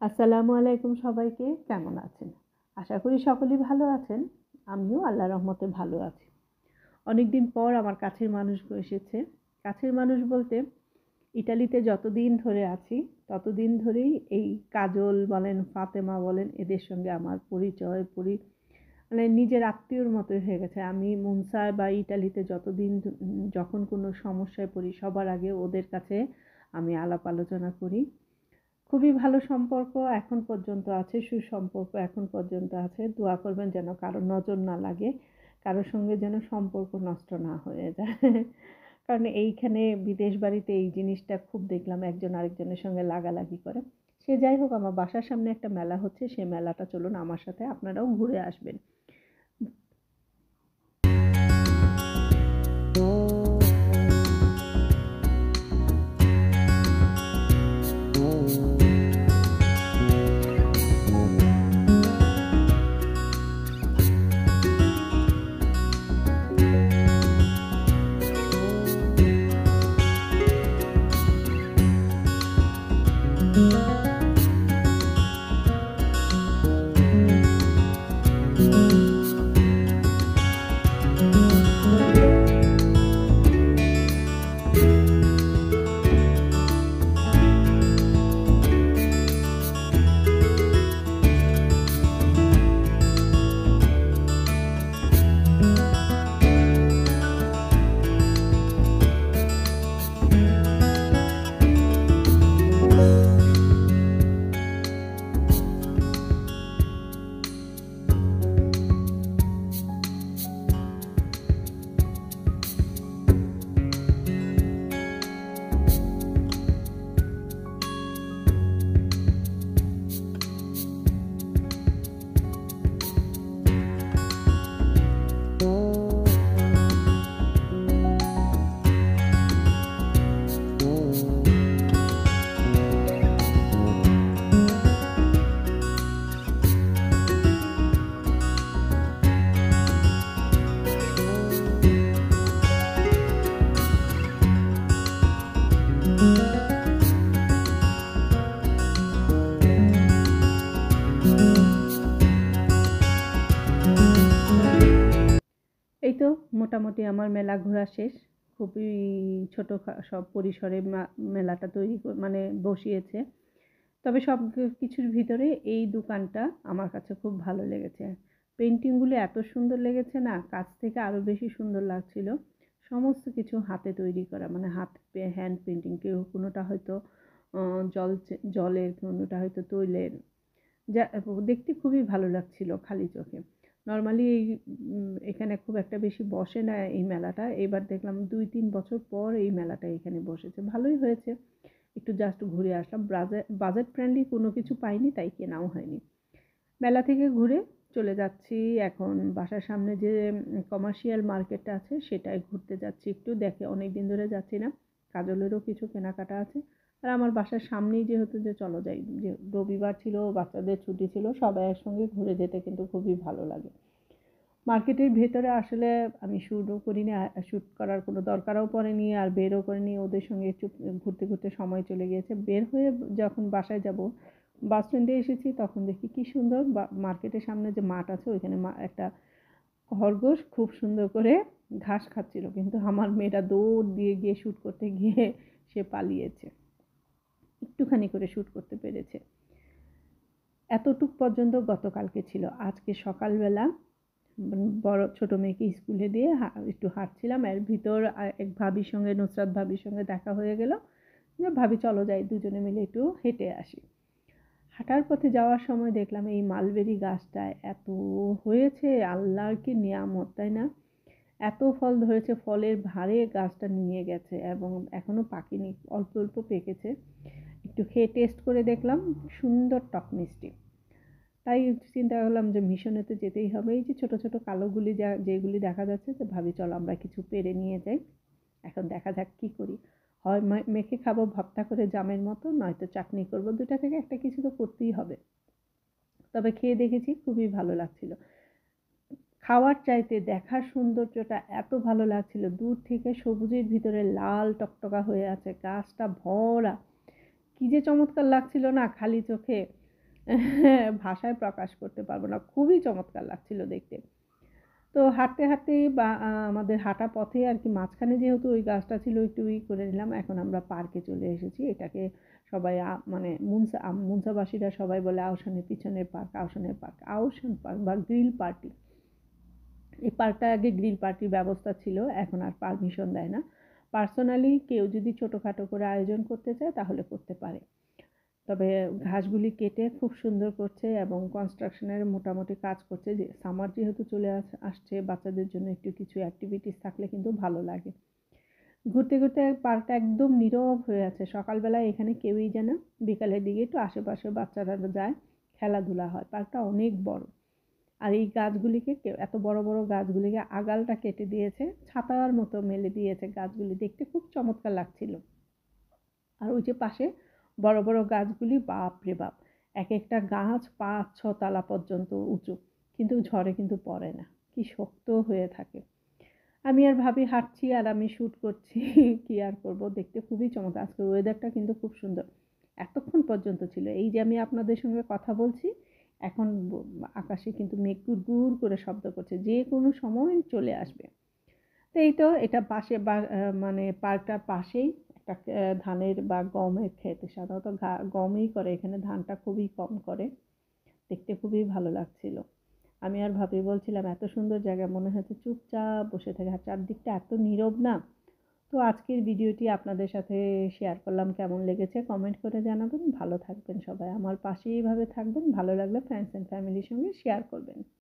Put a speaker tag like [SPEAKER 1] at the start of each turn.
[SPEAKER 1] আসসালামু আলাইকুম সবাইকে। কেমন আছেন? আশা করি সকলেই ভালো আছেন। আমিও আল্লাহর রহমতে ভালো আছি। অনেকদিন পর আমার কাছের মানুষ এসেছে। কাছের মানুষ বলতে ইটালিতে যতদিন ধরে আছি, ততদিন ধরেই এই কাজল বলেন, ফাতেমা বলেন এদের সঙ্গে আমার পরিচয় মানে নিজের আত্মীয়র মতোই হয়ে গেছে। আমি মুনসায় বা ইটালিতে যতদিন যখন কোনো সমস্যায় পড়ি সবার আগে ওদের কাছে আমি আলাপ আলোচনা করি। খুবই ভালো সম্পর্ক এখন পর্যন্ত আছে, সুসম্পর্ক এখন পর্যন্ত আছে। দোয়া করবেন যেন কারো নজর না লাগে, কারোর সঙ্গে যেন সম্পর্ক নষ্ট না হয়ে যায়। কারণ এইখানে বিদেশ বাড়িতে এই জিনিসটা খুব দেখলাম, একজন আরেকজনের সঙ্গে লাগালাগি করে। সে যাই হোক, আমার বাসার সামনে একটা মেলা হচ্ছে, সে মেলাটা চলুন আমার সাথে আপনারাও ঘুরে আসবেন। এই তো মোটামুটি আমার মেলা ঘোরা শেষ। খুবই ছোট সব পরিসরে মেলাটা মানে বসিয়েছে। তবে সব কিছুর ভিতরে এই দোকানটা আমার কাছে খুব ভালো লেগেছে। পেন্টিংগুলো এত সুন্দর লেগেছে না, কাছ থেকে আরও বেশি সুন্দর লাগছিল। সমস্ত কিছু হাতে তৈরি করা, মানে হ্যান্ড পেন্টিং। কেউ কোনোটা হয়তো জলের, কোনোটা হয়তো তৈলের। যা দেখতে খুবই ভালো লাগছিল খালি চোখে। নর্মালি এখানে খুব একটা বেশি বসে না এই মেলাটা। এবার দেখলাম 2-3 বছর পর এই মেলাটা এখানে বসেছে, ভালোই হয়েছে। একটু জাস্ট ঘুরে আসলাম। বাজেট ফ্রেন্ডলি কোনো কিছু পাইনি, তাই কেনাও হয়নি। মেলা থেকে ঘুরে চলে যাচ্ছি এখন বাসার সামনে যে কমার্শিয়াল মার্কেটটা আছে সেটাই ঘুরতে যাচ্ছি। একটু দেখে অনেক দিন ধরে যাচ্ছি না, কাজলেরও কিছু কেনাকাটা আছে। আর আমার বাসার সামনেই যেহেতু, যে চলো যাই, যে রবিবার ছিল, বাচ্চাদের ছুটি ছিল, সবাই একসঙ্গে ঘুরে যেতে কিন্তু খুবই ভালো লাগে। মার্কেটের ভেতরে আসলে আমি শ্যুটও করিনি, শ্যুট করার কোনো দরকারও পড়েনি, আর বেরও করিনি। ওদের সঙ্গে একটু ঘুরতে ঘুরতে সময় চলে গিয়েছে। বের হয়ে যখন বাসায় যাব, বাস স্ট্যান্ডে এসেছি, তখন দেখি কি সুন্দর মার্কেটের সামনে যে মাঠ আছে ওইখানে একটা খরগোশ খুব সুন্দর করে ঘাস খাচ্ছিল, কিন্তু আমার মেয়েটা দৌড় দিয়ে গিয়ে শ্যুট করতে গিয়ে সে পালিয়েছে। একটুখানি করে শ্যুট করতে পেরেছে। এতটুক পর্যন্ত গতকালকে ছিল। আজকে সকালবেলা বড় ছোট মেয়েকে স্কুলে দিয়ে একটু হাঁটছিলাম, এর ভিতর এক ভাবির সঙ্গে, নুসরাত ভাবির সঙ্গে দেখা হয়ে গেল, যে ভাবি চলো যাই দুজনে মিলে একটু হেঁটে আসি। হাঁটার পথে যাওয়ার সময় দেখলাম এই মালবেরি গাছটায় এত হয়েছে, আল্লাহর কি নিয়ামত, তাই না? এত ফল ধরেছে, ফলের ভারে গাছটা নিয়ে গেছে এবং এখনো পাকেনি, অল্প অল্প পেকেছে। একটু খেয়ে টেস্ট করে দেখলাম, সুন্দর টক মিষ্টি। তাই চিন্তা করলাম যে মিশনেতে যেতেই হবে। এই যে ছোট ছোট কালোগুলি যেগুলি দেখা যাচ্ছে, যে ভাবি চলো আমরা কিছু পেরে নিয়ে যাই। এখন দেখা যাক কি করি। হয় মেখে খাবো ভর্তা করে জামের মতো, নয়তো চাটনি করবো। দুটা থেকে একটা কিছু তো করতেই হবে। তবে খেয়ে দেখেছি, খুবই ভালো লাগছিল। খাওয়ার চাইতে দেখার সৌন্দর্যটা এত ভালো লাগছিল। দূর থেকে সবুজের ভিতরে লাল টকটকা হয়ে আছে, গাছটা ভরা। কি যে চমৎকার লাগছিল না খালি চোখে। ভাষায় প্রকাশ করতে পারবো না। খুবই চমৎকার লাগছিল দেখতে। তো হাঁটতে, হাঁটতেই বা আমাদের হাঁটা পথে আরকি মাঝখানে যেহেতু ওই গাছটা ছিল একটু করে নিলাম। এখন আমরা পার্কে চলে এসেছি। এটাকে সবাই মানে মুনসাবাসীরা সবাই বলে আহসানের পিছনের পার্ক, আহসানের পার্ক, আহসান পার্ক বা গ্রিল পার্টি। এই পার্কটায় আগে গ্রিল পার্টির ব্যবস্থা ছিল, এখন আর পারমিশন দেয় না। পার্সোনালি কেউ যদি ছোটোখাটো করে আয়োজন করতে চায় তাহলে করতে পারে। তবে ঘাসগুলি কেটে খুব সুন্দর করছে এবং কনস্ট্রাকশনের মোটামুটি কাজ করছে। যে সামার যেহেতু চলে আসছে, বাচ্চাদের জন্য একটু কিছু অ্যাক্টিভিটিস থাকলে কিন্তু ভালো লাগে। ঘুরতে ঘুরতে পার্কটা একদম নীরব হয়ে আছে। সকালবেলায় এখানে কেউই যায় না, বিকালের দিকে একটু আশেপাশে বাচ্চারা যায়, খেলাধুলা হয়। পার্কটা অনেক বড়। আর এই গাছগুলিকে এত বড় বড় গাছগুলিকে আগালটা কেটে দিয়েছে, ছাতার মতো মেলে দিয়েছে। গাছগুলি দেখতে খুব চমৎকার লাগছিল। আর ওই যে পাশে বড় বড় গাছগুলি, বাপরে বাপ, এক একটা গাছ ৫-৬ তলা পর্যন্ত উঁচু, কিন্তু ঝড়ে কিন্তু পড়ে না, কি শক্ত হয়ে থাকে। আমি আর ভাবি হাঁটছি আর আমি শ্যুট করছি। কি আর করব, দেখতে খুবই চমৎকার। আজকে ওয়েদারটা কিন্তু খুব সুন্দর এতক্ষণ পর্যন্ত ছিল। এই যে আমি আপনাদের সঙ্গে কথা বলছি, এখন আকাশে কিন্তু মেঘ গুড় করে শব্দ করছে, যে কোনো সময় চলে আসবে। তো এই তো এটা পাশে মানে পার্কটার পাশেই একটা ধানের বা গমের ক্ষেত। সাধারণত গমই করে এখানে, ধানটা খুবই কম করে। দেখতে খুবই ভালো লাগছিল। আমি আর ভাবি বলছিলাম এত সুন্দর জায়গা, মনে হচ্ছে চুপচাপ বসে থাকে, আর চারদিকটা এত নীরব না। তো আজকের ভিডিওটি আপনাদের সাথে শেয়ার করলাম, কেমন লেগেছে কমেন্ট করে জানাবেন। ভালো থাকবেন সবাই, আমার পাশে এইভাবে থাকবেন। ভালো লাগলে ফ্রেন্ডস অ্যান্ড ফ্যামিলির সঙ্গে শেয়ার করবেন।